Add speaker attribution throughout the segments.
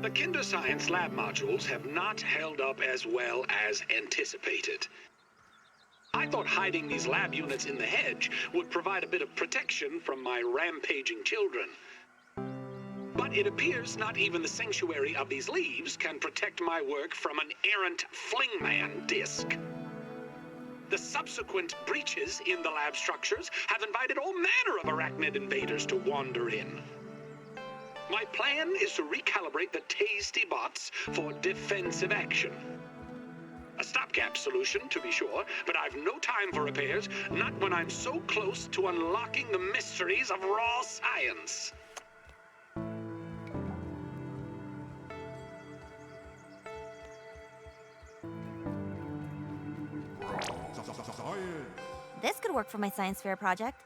Speaker 1: The Kinder Science lab modules have not held up as well as anticipated. I thought hiding these lab units in the hedge would provide a bit of protection from my rampaging children. But it appears not even the sanctuary of these leaves can protect my work from an errant flingman disc. The subsequent breaches in the lab structures have invited all manner of arachnid invaders to wander in. My plan is to recalibrate the tasty bots for defensive action. A stopgap solution, to be sure, but I've no time for repairs, not when I'm so close to unlocking the mysteries of raw science.
Speaker 2: This could work for my science fair project.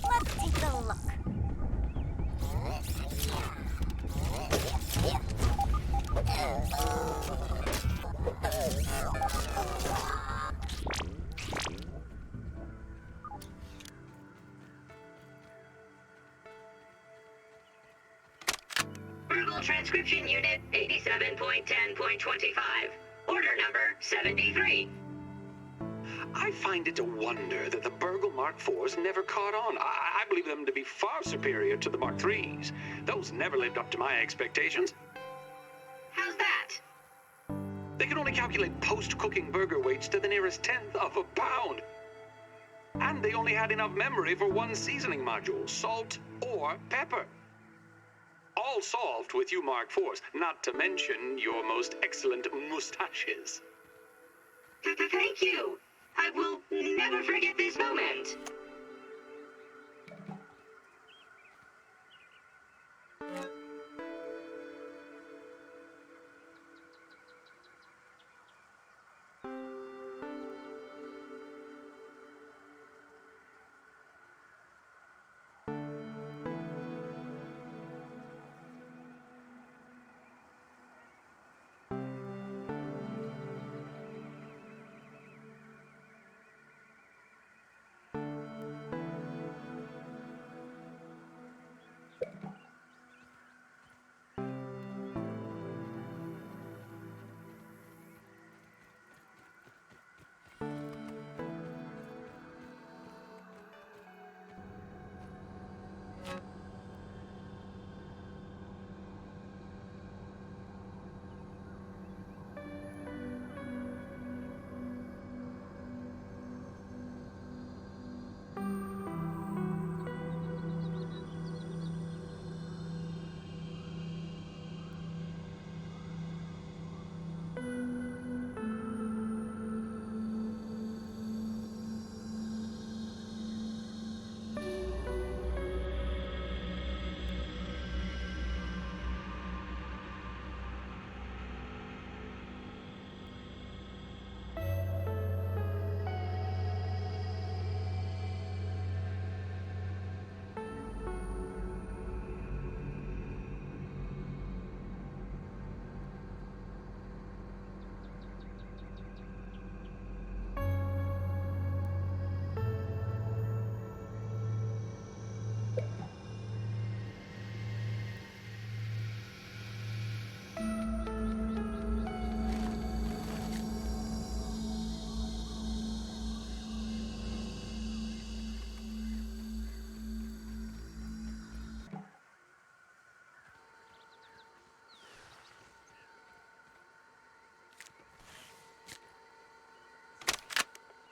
Speaker 2: Let's take a look.
Speaker 3: Verbal Transcription Unit 87.10.25. Order number 73.
Speaker 1: I find it a wonder that the Burgle Mark IVs never caught on. I believe them to be far superior to the Mark IIIs. Those never lived up to my expectations.
Speaker 3: How's that?
Speaker 1: They can only calculate post-cooking burger weights to the nearest tenth of a pound. And they only had enough memory for one seasoning module, salt or pepper. All solved with you Mark IVs, not to mention your most excellent mustaches.
Speaker 3: Thank you. I will never forget this moment.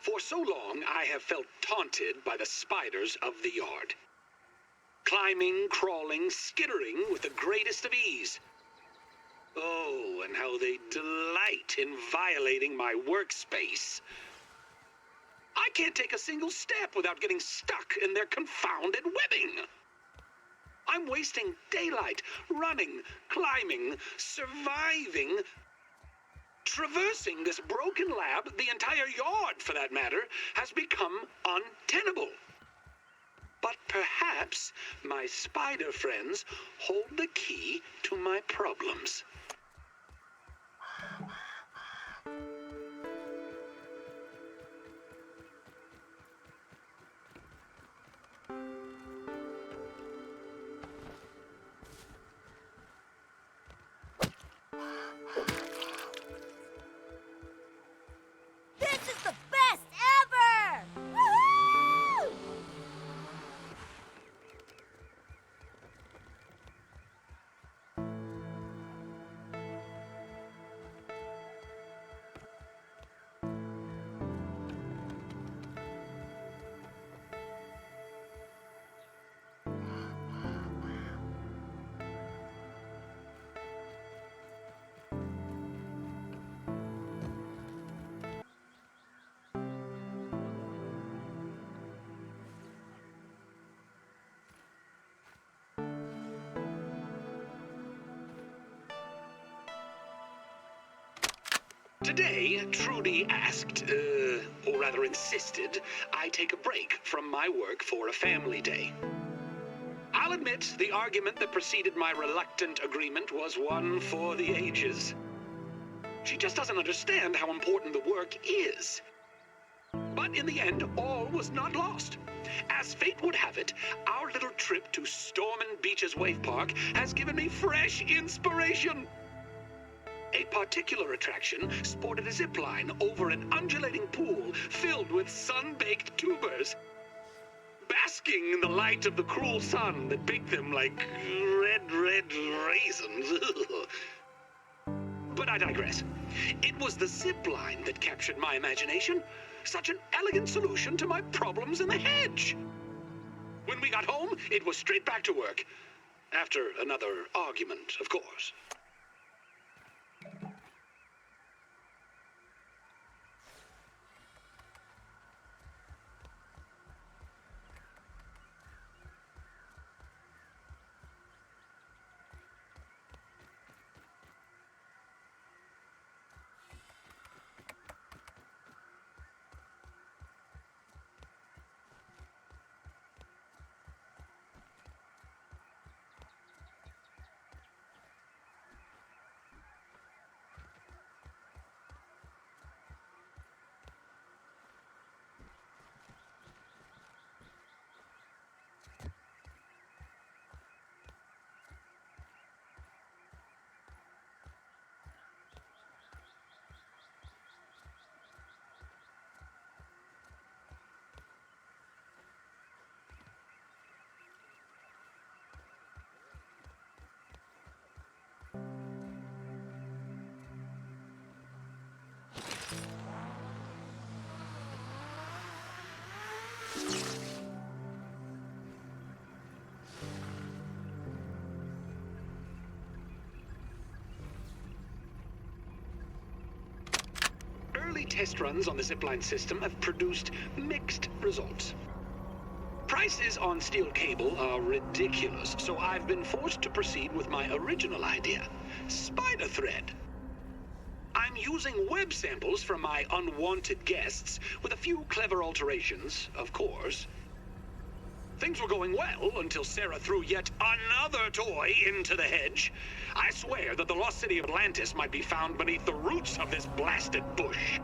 Speaker 1: For so long, I have felt taunted by the spiders of the yard. Climbing, crawling, skittering with the greatest of ease. Oh, and how they delight in violating my workspace. I can't take a single step without getting stuck in their confounded webbing. I'm wasting daylight, running, climbing, surviving, traversing this broken lab. The entire yard, for that matter, has become untenable. But perhaps my spider friends hold the key to my problems.
Speaker 2: This is the best ever! Woohoo!
Speaker 1: Today, Trudy asked, or rather insisted, I take a break from my work for a family day. I'll admit the argument that preceded my reluctant agreement was one for the ages. She just doesn't understand how important the work is. But in the end, all was not lost. As fate would have it, our little trip to Stormin Beach's Wave Park has given me fresh inspiration. A particular attraction sported a zip line over an undulating pool filled with sun-baked tubers, basking in the light of the cruel sun that baked them like red raisins. But I digress. It was the zip line that captured my imagination. Such an elegant solution to my problems in the hedge. When we got home, it was straight back to work. After another argument, of course. Early test runs on the zipline system have produced mixed results. Prices on steel cable are ridiculous, so I've been forced to proceed with my original idea, spider thread. I'm using web samples from my unwanted guests with a few clever alterations, of course. Things were going well until Sarah threw yet another toy into the hedge. I swear that the lost city of Atlantis might be found beneath the roots of this blasted bush.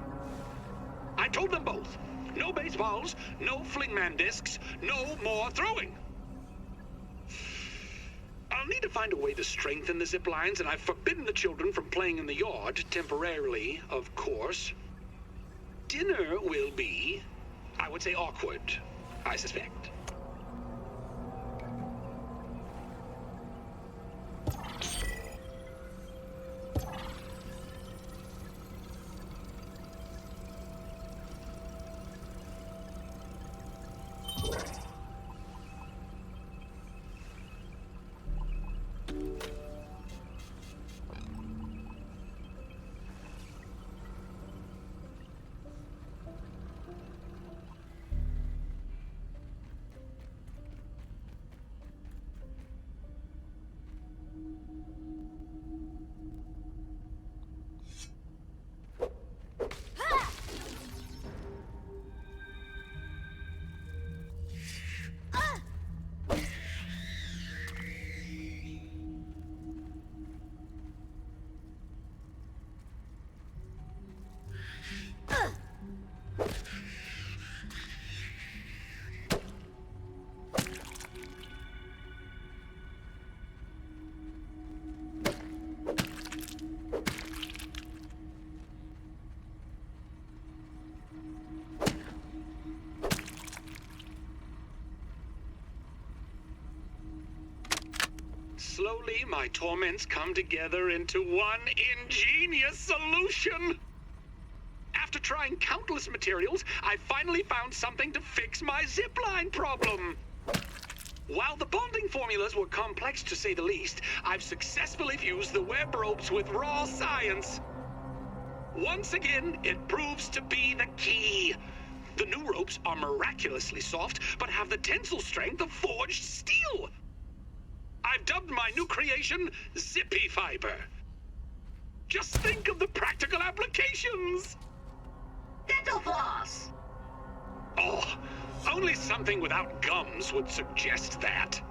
Speaker 1: I told them both, no baseballs, no flingman discs, no more throwing. I'll need to find a way to strengthen the zip lines, and I've forbidden the children from playing in the yard, temporarily, of course. Dinner will be, I would say, awkward, I suspect. slowly, my torments come together into one ingenious solution. After trying countless materials, I finally found something to fix my zipline problem. While the bonding formulas were complex to say the least, I've successfully fused the web ropes with raw science. Once again, it proves to be the key. The new ropes are miraculously soft, but have the tensile strength of forged steel. I've dubbed my new creation Zippy Fiber. Just think of the practical applications.
Speaker 3: Dental floss.
Speaker 1: Oh, only something without gums would suggest that.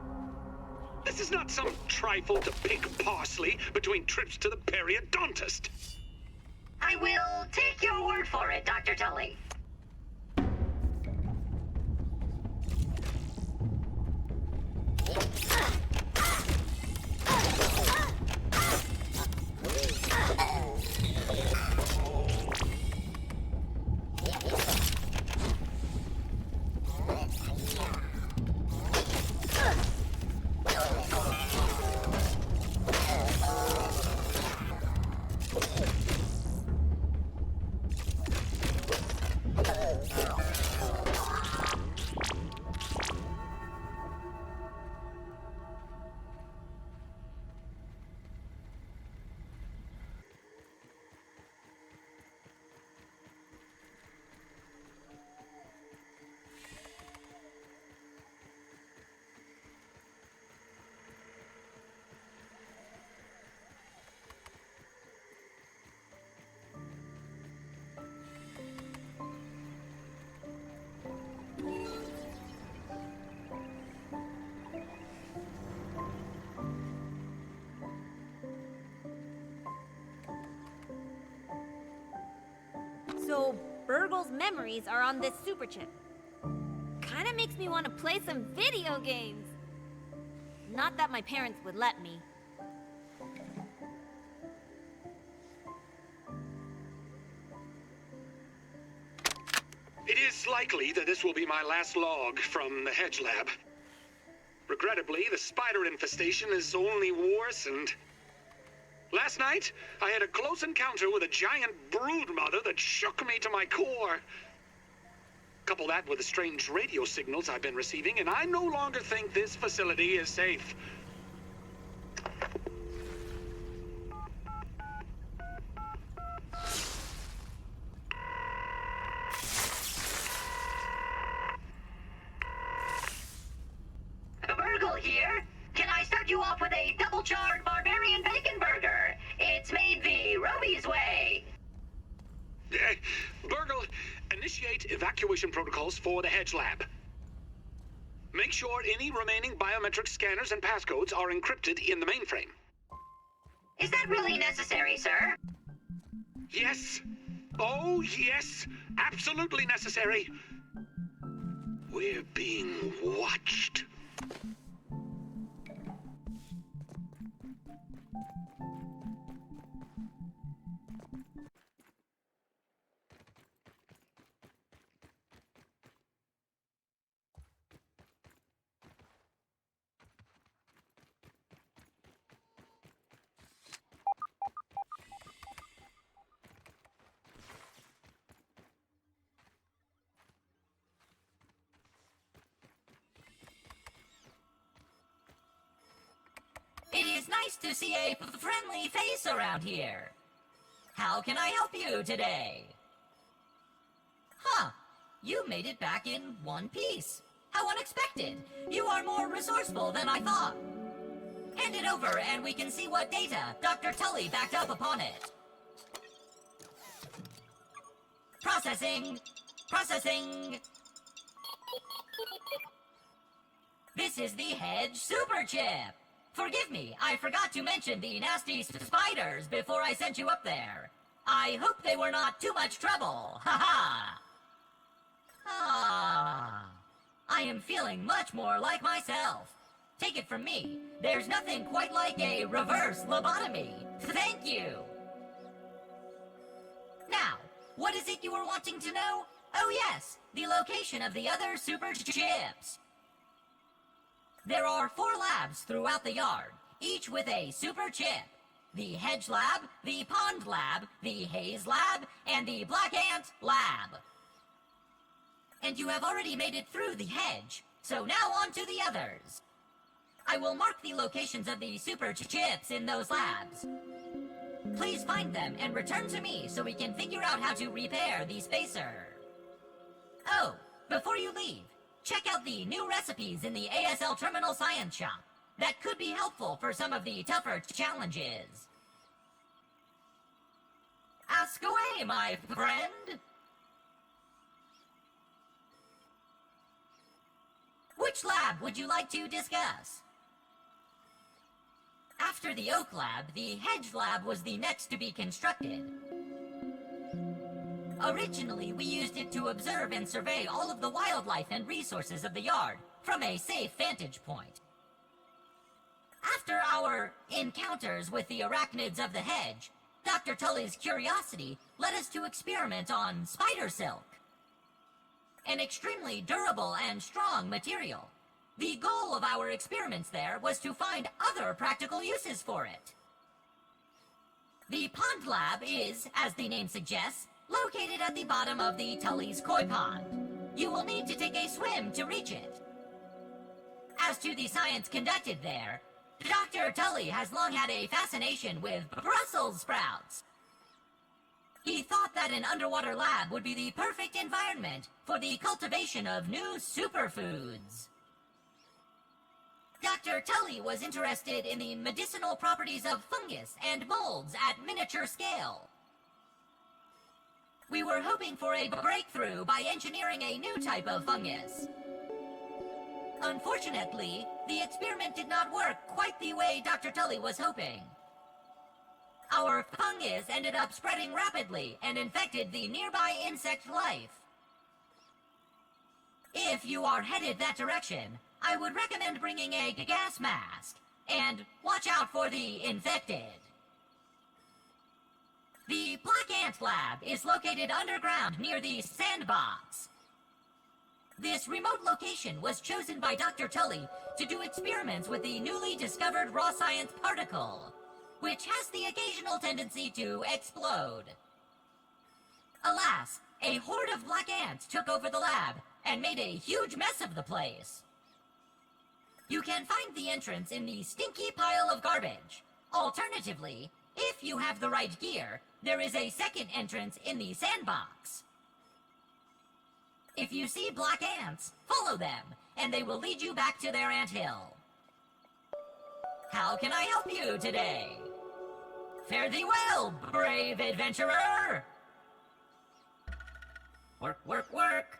Speaker 1: This is not some trifle to pick parsley between trips to the periodontist.
Speaker 3: I will take your word for it, Dr. Tully.
Speaker 2: So, Burgle's memories are on this super chip. Kinda makes me want to play some video games. Not that my parents would let me.
Speaker 1: It is likely that this will be my last log from the hedge lab. Regrettably, the spider infestation has only worsened. Last night, I had a close encounter with a giant brood mother that shook me to my core. Couple that with the strange radio signals I've been receiving, and I no longer think this facility is safe.
Speaker 3: Burgle here. Can I start you off with a double-charred barbarian bacon burger? It's made the Roby's way.
Speaker 1: Burgle, initiate evacuation protocols for the hedge lab. Make sure any remaining biometric scanners and passcodes are encrypted in the mainframe.
Speaker 3: Is that really necessary, sir?
Speaker 1: Yes. Oh, yes. Absolutely necessary. We're being watched.
Speaker 4: It is nice to see a friendly face around here. How can I help you today? Huh, you made it back in one piece. How unexpected. You are more resourceful than I thought. Hand it over and we can see what data Dr. Tully backed up upon it. Processing. Processing. This is the Hedge Super Chip. Forgive me, I forgot to mention the nasty spiders before I sent you up there. I hope they were not too much trouble. Ha-ha! Ah, I am feeling much more like myself. Take it from me, there's nothing quite like a reverse lobotomy. Thank you. Now, what is it you were wanting to know? Oh yes, the location of the other super chips. There are 4 labs throughout the yard. each with a super chip. The Hedge Lab, the Pond Lab, the Haze Lab, and the Black Ant Lab. And you have already made it through the hedge, so now on to the others. I will mark the locations of the super chips in those labs. Please find them and return to me so we can figure out how to repair the spacer. Oh, before you leave, check out the new recipes in the ASL Terminal Science Shop. That could be helpful for some of the tougher challenges. Ask away, my friend. Which lab would you like to discuss? After the Oak Lab, the Hedge Lab was the next to be constructed. Originally, we used it to observe and survey all of the wildlife and resources of the yard from a safe vantage point. After our encounters with the arachnids of the hedge, Dr. Tully's curiosity led us to experiment on spider silk, an extremely durable and strong material. The goal of our experiments there was to find other practical uses for it. The Pond Lab is, as the name suggests, located at the bottom of the Tully's koi pond. You will need to take a swim to reach it. As to the science conducted there, Dr. Tully has long had a fascination with Brussels sprouts. He thought that an underwater lab would be the perfect environment for the cultivation of new superfoods. Dr. Tully was interested in the medicinal properties of fungus and molds at miniature scale. We were hoping for a breakthrough by engineering a new type of fungus. Unfortunately, the experiment did not work quite the way Dr. Tully was hoping. Our fungus ended up spreading rapidly and infected the nearby insect life. If you are headed that direction, I would recommend bringing a gas mask, and watch out for the infected. The Black Ant Lab is located underground near the sandbox. This remote location was chosen by Dr. Tully to do experiments with the newly discovered raw science particle, which has the occasional tendency to explode. Alas, a horde of black ants took over the lab and made a huge mess of the place. You can find the entrance in the stinky pile of garbage. Alternatively, if you have the right gear, there is a second entrance in the sandbox. If you see black ants, follow them, and they will lead you back to their anthill. How can I help you today? Fare thee well, brave adventurer! Work, work, work!